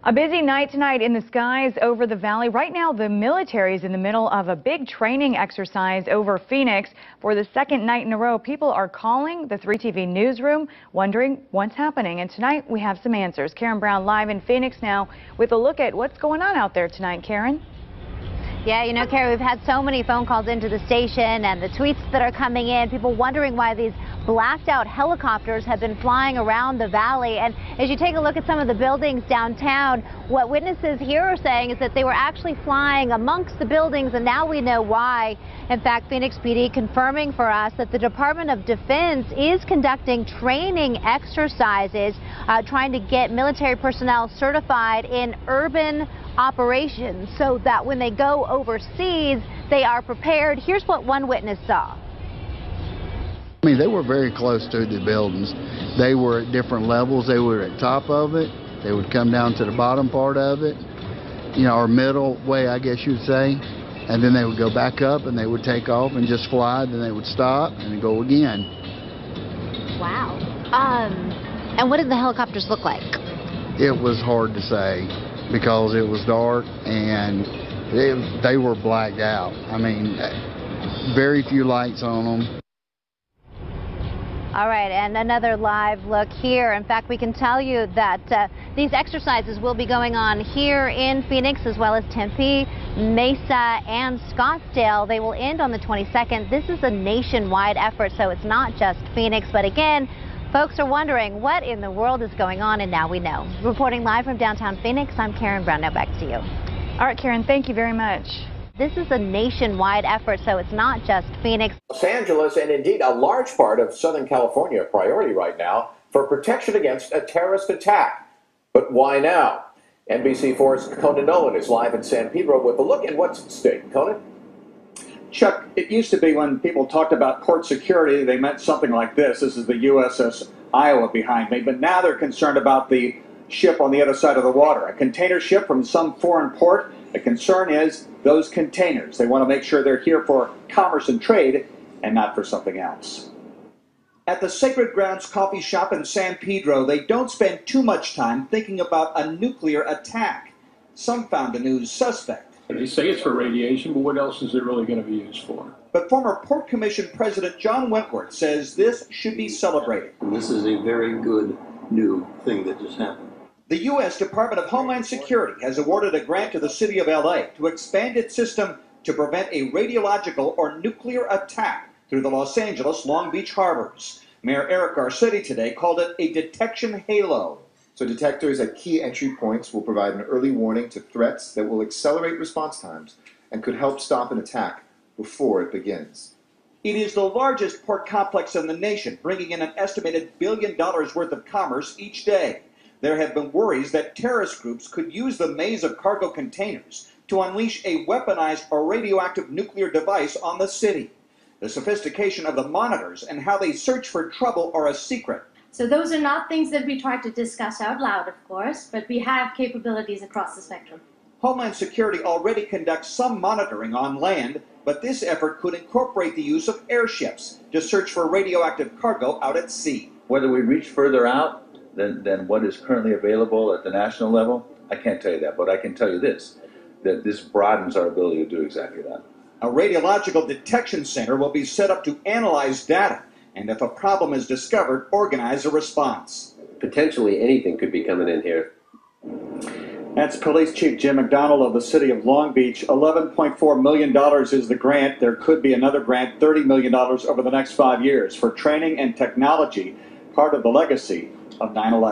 A busy night tonight in the skies over the valley. Right now, the military is in the middle of a big training exercise over Phoenix. For the second night in a row, people are calling the 3TV newsroom, wondering what's happening. And tonight, we have some answers. Karen Brown live in Phoenix now with a look at what's going on out there tonight. Karen? Yeah, you know, Karen, we've had so many phone calls into the station and the tweets that are coming in, people wondering why these blacked out helicopters have been flying around the valley. And as you take a look at some of the buildings downtown, what witnesses here are saying is that they were actually flying amongst the buildings, and now we know why. In fact, Phoenix PD confirming for us that the Department of Defense is conducting training exercises, trying to get military personnel certified in urban operations so that when they go overseas, they are prepared. Here's what one witness saw. I mean, they were very close to the buildings. They were at different levels. They were at top of it. They would come down to the bottom part of it, you know, or middle way, I guess you'd say. And then they would go back up and they would take off and just fly. Then they would stop and go again. Wow. And what did the helicopters look like? It was hard to say because it was dark and they were blacked out. I mean, very few lights on them. All right, and another live look here. In fact, we can tell you that these exercises will be going on here in Phoenix as well as Tempe, Mesa, and Scottsdale. They will end on the 22nd. This is a nationwide effort, so it's not just Phoenix. But again, folks are wondering what in the world is going on, and now we know. Reporting live from downtown Phoenix, I'm Karen Brown. Now back to you. All right, Karen, thank you very much. This is a nationwide effort, so it's not just Phoenix. Los Angeles, and indeed a large part of Southern California, a priority right now for protection against a terrorist attack. But why now? NBC4's Conan Nolan is live in San Pedro with a look at what's at stake. Conan? Chuck, it used to be when people talked about port security, they meant something like this. This is the USS Iowa behind me. But now they're concerned about the ship on the other side of the water, a container ship from some foreign port. The concern is those containers. They want to make sure they're here for commerce and trade and not for something else. At the Sacred Grounds coffee shop in San Pedro, they don't spend too much time thinking about a nuclear attack. Some found the news suspect. They say it's for radiation, but what else is it really going to be used for? But former Port Commission President John Wentworth says this should be celebrated. And this is a very good new thing that just happened. The U.S. Department of Homeland Security has awarded a grant to the city of L.A. to expand its system to prevent a radiological or nuclear attack through the Los Angeles Long Beach harbors. Mayor Eric Garcetti today called it a detection halo. So detectors at key entry points will provide an early warning to threats that will accelerate response times and could help stop an attack before it begins. It is the largest port complex in the nation, bringing in an estimated $1 billion worth of commerce each day. There have been worries that terrorist groups could use the maze of cargo containers to unleash a weaponized or radioactive nuclear device on the city. The sophistication of the monitors and how they search for trouble are a secret. So those are not things that we try to discuss out loud, of course, but we have capabilities across the spectrum. Homeland Security already conducts some monitoring on land, but this effort could incorporate the use of airships to search for radioactive cargo out at sea. Whether we reach further out than what is currently available at the national level, I can't tell you that, but I can tell you this, that this broadens our ability to do exactly that. A radiological detection center will be set up to analyze data, and if a problem is discovered, organize a response. Potentially anything could be coming in here. That's Police Chief Jim McDonald of the city of Long Beach. $11.4 million is the grant. There could be another grant, $30 million over the next 5 years for training and technology, part of the legacy of 9/11.